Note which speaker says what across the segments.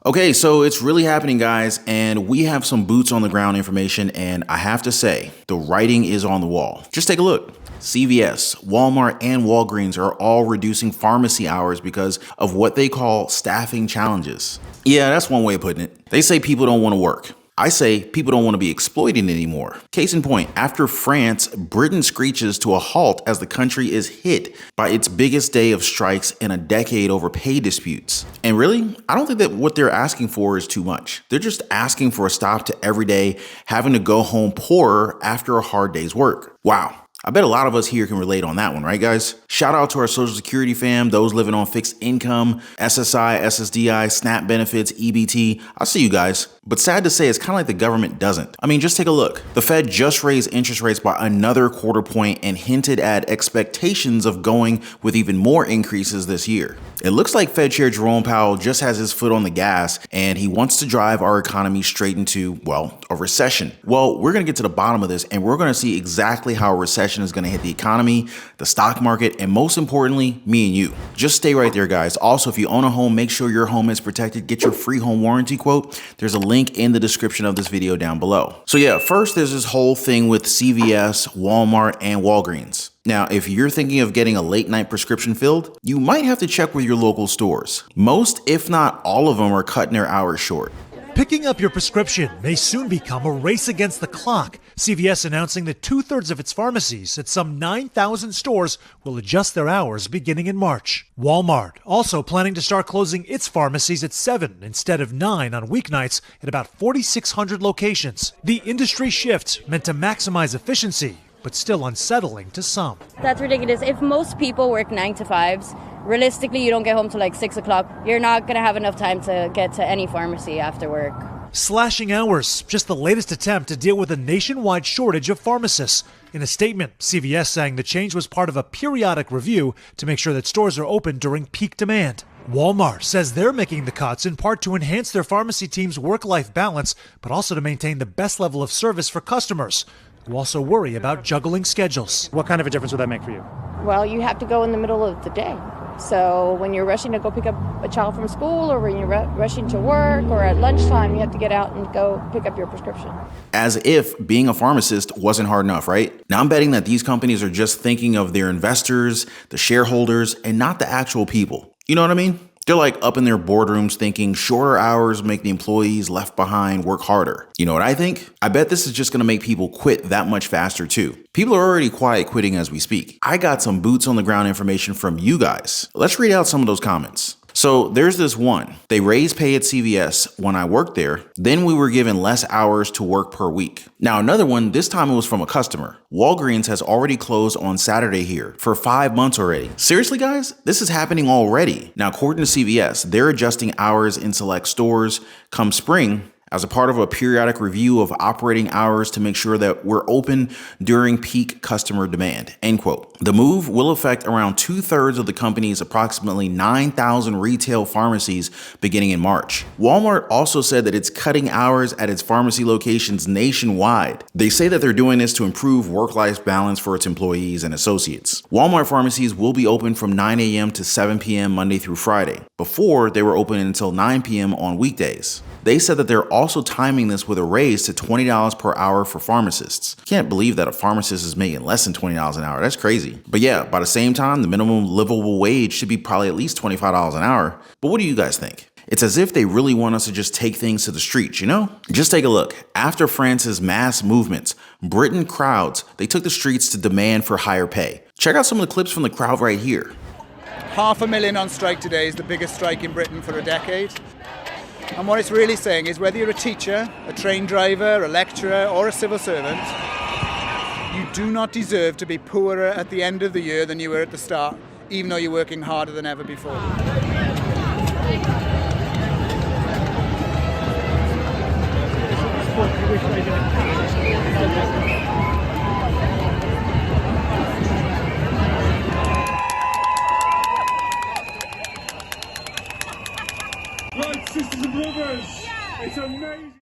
Speaker 1: Okay, so it's really happening, guys, and we have some boots on the ground information, and I have to say, the writing is on the wall. Just take a look. CVS, Walmart, and Walgreens are all reducing pharmacy hours because of what they call staffing challenges. Yeah, that's one way of putting it. They say people don't want to work. I say people don't want to be exploited anymore. Case in point, after France, Britain screeches to a halt as the country is hit by its biggest day of strikes in a decade over pay disputes. And really, I don't think that what they're asking for is too much. They're just asking for a stop to every day having to go home poorer after a hard day's work. Wow. I bet a lot of us here can relate on that one, right, guys? Shout out to our Social Security fam, those living on fixed income, SSI, SSDI, SNAP benefits, EBT. I'll see you guys. But sad to say, it's kind of like the government doesn't. I mean, just take a look. The Fed just raised interest rates by another quarter point and hinted at expectations of going with even more increases this year. It looks like Fed Chair Jerome Powell just has his foot on the gas and he wants to drive our economy straight into, well, a recession. Well, we're going to get to the bottom of this and we're going to see exactly how a recession is going to hit the economy, the stock market, and most importantly, me and you. Just stay right there, guys. Also, if you own a home, make sure your home is protected. Get your free home warranty quote. There's a link in the description of this video down below. So yeah, first there's this whole thing with CVS, Walmart, and Walgreens. Now, if you're thinking of getting a late night prescription filled, you might have to check with your local stores. Most, if not all of them, are cutting their hours short.
Speaker 2: Picking up your prescription may soon become a race against the clock. CVS announcing that 2/3 of its pharmacies at some 9,000 stores will adjust their hours beginning in March. Walmart also planning to start closing its pharmacies at 7 instead of 9 on weeknights at about 4,600 locations. The industry shift meant to maximize efficiency, but still unsettling to some.
Speaker 3: That's ridiculous. If most people work 9 to 5s, realistically, you don't get home till like 6 o'clock. You're not going to have enough time to get to any pharmacy after work.
Speaker 2: Slashing hours, just the latest attempt to deal with a nationwide shortage of pharmacists. In a statement, CVS saying the change was part of a periodic review to make sure that stores are open during peak demand. Walmart says they're making the cuts in part to enhance their pharmacy team's work-life balance, but also to maintain the best level of service for customers, who also worry about juggling schedules.
Speaker 4: What kind of a difference would that make for you?
Speaker 5: Well, you have to go in the middle of the day. So when you're rushing to go pick up a child from school, or when you're rushing to work, or at lunchtime, you have to get out and go pick up your prescription.
Speaker 1: As if being a pharmacist wasn't hard enough, right? Now I'm betting that these companies are just thinking of their investors, the shareholders, and not the actual people. You know what I mean? They're like up in their boardrooms thinking shorter hours make the employees left behind work harder. You know what I think? I bet this is just going to make people quit that much faster too. People are already quiet quitting as we speak. I got some boots on the ground information from you guys. Let's read out some of those comments. So there's this one. They raised pay at CVS when I worked there. Then we were given less hours to work per week. Now another one, this time it was from a customer. Walgreens has already closed on Saturday here for 5 months already. Seriously, guys? This is happening already. Now, according to CVS, they're adjusting hours in select stores come spring as a part of a periodic review of operating hours to make sure that we're open during peak customer demand, end quote. The move will affect around 2/3 of the company's approximately 9,000 retail pharmacies beginning in March. Walmart also said that it's cutting hours at its pharmacy locations nationwide. They say that they're doing this to improve work-life balance for its employees and associates. Walmart pharmacies will be open from 9 a.m. to 7 p.m. Monday through Friday. Before, they were open until 9 p.m. on weekdays. They said that they're also timing this with a raise to $20 per hour for pharmacists. Can't believe that a pharmacist is making less than $20 an hour. That's crazy. But yeah, by the same time, the minimum livable wage should be probably at least $25 an hour. But what do you guys think? It's as if they really want us to just take things to the streets, you know? Just take a look. After France's mass movements, Britain crowds, they took the streets to demand for higher pay. Check out some of the clips from the crowd right here.
Speaker 6: 500,000 on strike today is the biggest strike in Britain for a decade. And what it's really saying is whether you're a teacher, a train driver, a lecturer, or a civil servant, you do not deserve to be poorer at the end of the year than you were at the start, even though you're working harder than ever before.
Speaker 7: Right, sisters and brothers, it's amazing.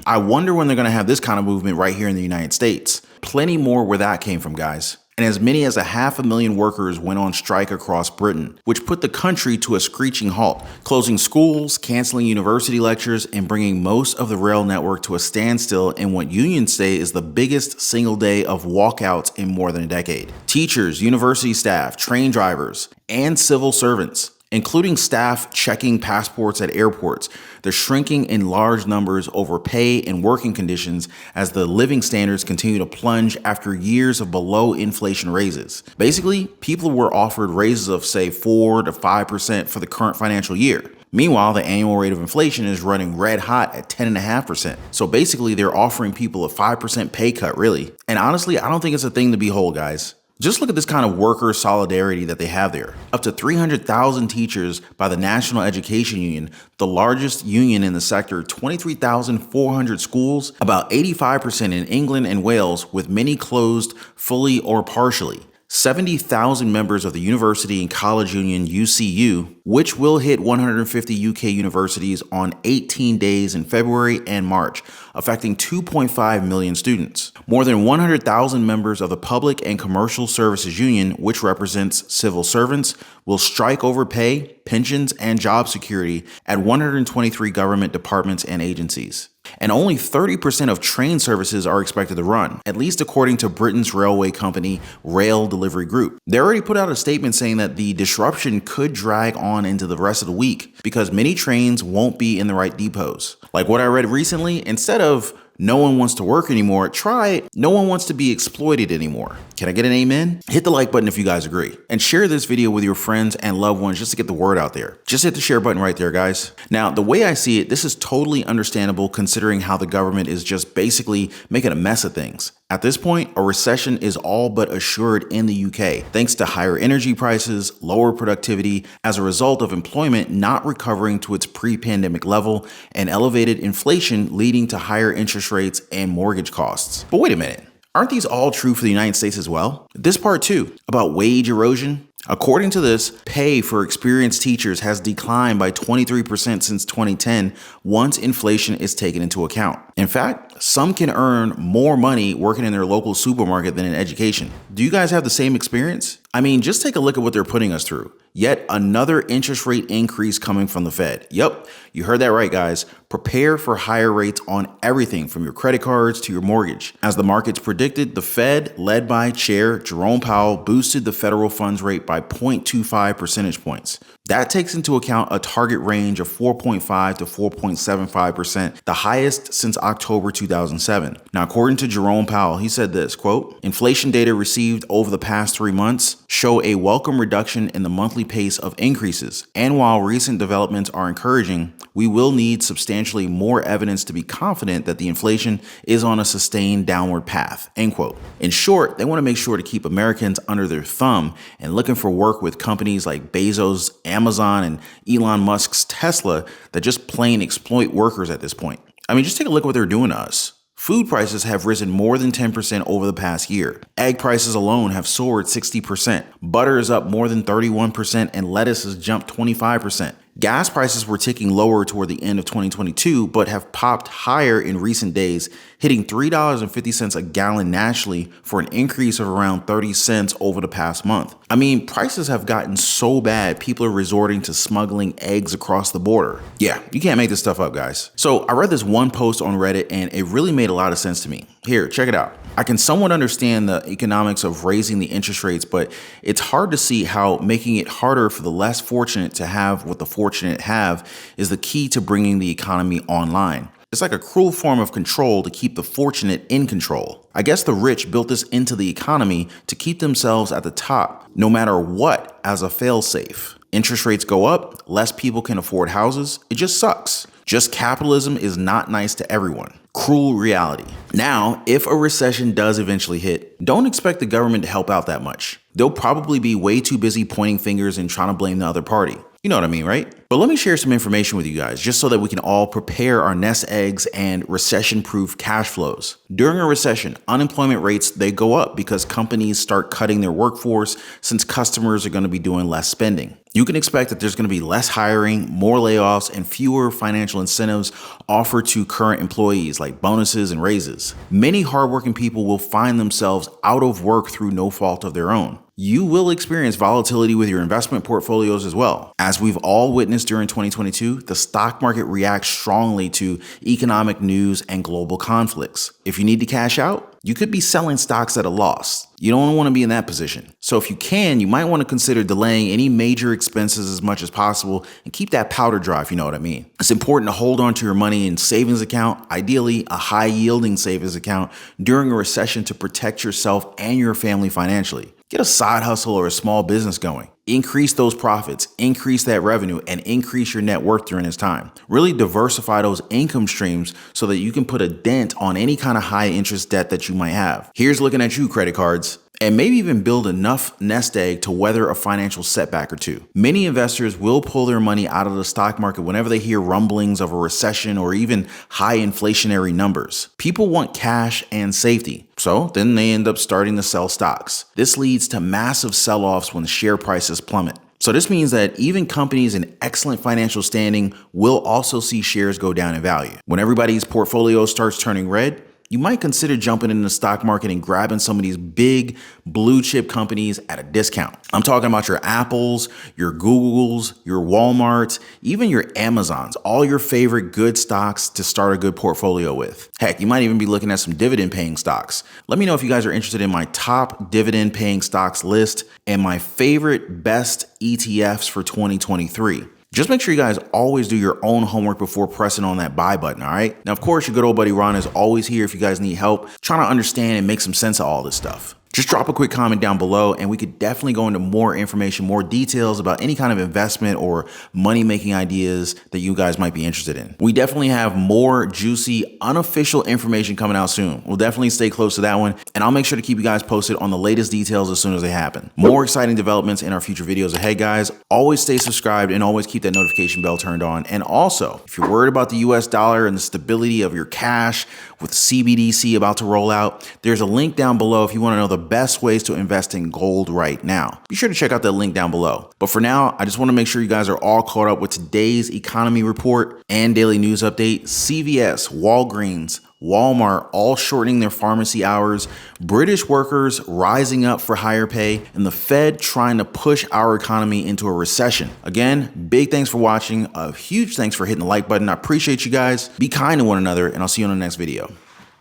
Speaker 1: I wonder when they're going to have this kind of movement right here in the United States. Plenty more where that came from, guys. and as many as 500,000 workers went on strike across Britain, which put the country to a screeching halt, closing schools, canceling university lectures, and bringing most of the rail network to a standstill in what unions say is the biggest single day of walkouts in more than a decade. Teachers, university staff, train drivers, and civil servants, including staff checking passports at airports, they're shrinking in large numbers over pay and working conditions as the living standards continue to plunge after years of below inflation raises. Basically, people were offered raises of say 4 to 5% for the current financial year. Meanwhile, the annual rate of inflation is running red hot at 10.5%. So basically, they're offering people a 5% pay cut, really. And honestly, I don't think it's a thing to behold, guys. Just look at this kind of worker solidarity that they have there. Up to 300,000 teachers by the National Education Union, the largest union in the sector, 23,400 schools, about 85% in England and Wales, with many closed fully or partially. 70,000 members of the University and College Union UCU, which will hit 150 UK universities on 18 days in February and March, affecting 2.5 million students. More than 100,000 members of the Public and Commercial Services Union, which represents civil servants, will strike over pay, pensions, and job security at 123 government departments and agencies. And only 30% of train services are expected to run, at least according to Britain's railway company, Rail Delivery Group. They already put out a statement saying that the disruption could drag on into the rest of the week because many trains won't be in the right depots. Like what I read recently, instead of no one wants to work anymore, try no one wants to be exploited anymore. Can I get an amen? Hit the like button if you guys agree. And share this video with your friends and loved ones just to get the word out there. Just hit the share button right there, guys. Now, the way I see it, this is totally understandable considering how the government is just basically making a mess of things. At this point, a recession is all but assured in the UK, thanks to higher energy prices, lower productivity as a result of employment not recovering to its pre-pandemic level, and elevated inflation leading to higher interest rates and mortgage costs. But wait a minute, aren't these all true for the United States as well? This part too, about wage erosion. According to this, pay for experienced teachers has declined by 23% since 2010 once inflation is taken into account. In fact, some can earn more money working in their local supermarket than in education. Do you guys have the same experience? I mean, just take a look at what they're putting us through. Yet another interest rate increase coming from the Fed. Yep, you heard that right, guys. Prepare for higher rates on everything from your credit cards to your mortgage. As the markets predicted, the Fed, led by Chair Jerome Powell, boosted the federal funds rate by 0.25 percentage points. That takes into account a target range of 4.5 to 4.75%, the highest since October 2007. Now, according to Jerome Powell, he said this, quote, "Inflation data received over the past 3 months show a welcome reduction in the monthly pace of increases. And while recent developments are encouraging, we will need substantially more evidence to be confident that the inflation is on a sustained downward path," end quote. In short, they want to make sure to keep Americans under their thumb and looking for work with companies like Bezos, Amazon, and Elon Musk's Tesla that just plain exploit workers at this point. I mean, just take a look at what they're doing to us. Food prices have risen more than 10% over the past year. Egg prices alone have soared 60%. Butter is up more than 31%, and lettuce has jumped 25%. Gas prices were ticking lower toward the end of 2022, but have popped higher in recent days, hitting $3.50 a gallon nationally for an increase of around 30 cents over the past month. I mean, prices have gotten so bad, people are resorting to smuggling eggs across the border. Yeah, you can't make this stuff up, guys. So I read this one post on Reddit and it really made a lot of sense to me. Here, check it out. I can somewhat understand the economics of raising the interest rates, but it's hard to see how making it harder for the less fortunate to have what the fortunate have is the key to bringing the economy online. It's like a cruel form of control to keep the fortunate in control. I guess the rich built this into the economy to keep themselves at the top, no matter what, as a failsafe. Interest rates go up, less people can afford houses. It just sucks. Just capitalism is not nice to everyone. Cruel reality. Now, if a recession does eventually hit, don't expect the government to help out that much. They'll probably be way too busy pointing fingers and trying to blame the other party. You know what I mean, right? But let me share some information with you guys just so that we can all prepare our nest eggs and recession-proof cash flows. During a recession, unemployment rates, they go up because companies start cutting their workforce since customers are going to be doing less spending. You can expect that there's going to be less hiring, more layoffs, and fewer financial incentives offered to current employees like bonuses and raises. Many hardworking people will find themselves out of work through no fault of their own. You will experience volatility with your investment portfolios as well. As we've all witnessed during 2022, the stock market reacts strongly to economic news and global conflicts. If you need to cash out, you could be selling stocks at a loss. You don't want to be in that position. So if you can, you might want to consider delaying any major expenses as much as possible and keep that powder dry, if you know what I mean. It's important to hold on to your money in savings account, ideally a high yielding savings account during a recession to protect yourself and your family financially. Get a side hustle or a small business going. Increase those profits, increase that revenue, and increase your net worth during this time. Really diversify those income streams so that you can put a dent on any kind of high interest debt that you might have. Here's looking at you, credit cards. And maybe even build enough nest egg to weather a financial setback or two. Many investors will pull their money out of the stock market whenever they hear rumblings of a recession or even high inflationary numbers. People want cash and safety, so then they end up starting to sell stocks. This leads to massive sell-offs when share prices plummet. So this means that even companies in excellent financial standing will also see shares go down in value. When everybody's portfolio starts turning red, you might consider jumping into the stock market and grabbing some of these big blue chip companies at a discount. I'm talking about your Apples, your Googles, your Walmarts, even your Amazons, all your favorite good stocks to start a good portfolio with. Heck, you might even be looking at some dividend paying stocks. Let me know if you guys are interested in my top dividend paying stocks list and my favorite best ETFs for 2023. Just make sure you guys always do your own homework before pressing on that buy button, all right? Now, of course, your good old buddy Ron is always here if you guys need help trying to understand and make some sense of all this stuff. Just drop a quick comment down below and we could definitely go into more information, more details about any kind of investment or money-making ideas that you guys might be interested in. We definitely have more juicy, unofficial information coming out soon. We'll definitely stay close to that one, and I'll make sure to keep you guys posted on the latest details as soon as they happen. More exciting developments in our future videos ahead, guys. Always stay subscribed and always keep that notification bell turned on. And also, if you're worried about the US dollar and the stability of your cash with CBDC about to roll out, there's a link down below if you want to know the best ways to invest in gold right now. Be sure to check out that link down below. But for now, I just want to make sure you guys are all caught up with today's economy report and daily news update. CVS, Walgreens, Walmart all shortening their pharmacy hours, British workers rising up for higher pay, and the Fed trying to push our economy into a recession. Again, big thanks for watching. A huge thanks for hitting the like button. I appreciate you guys. Be kind to one another, and I'll see you on the next video.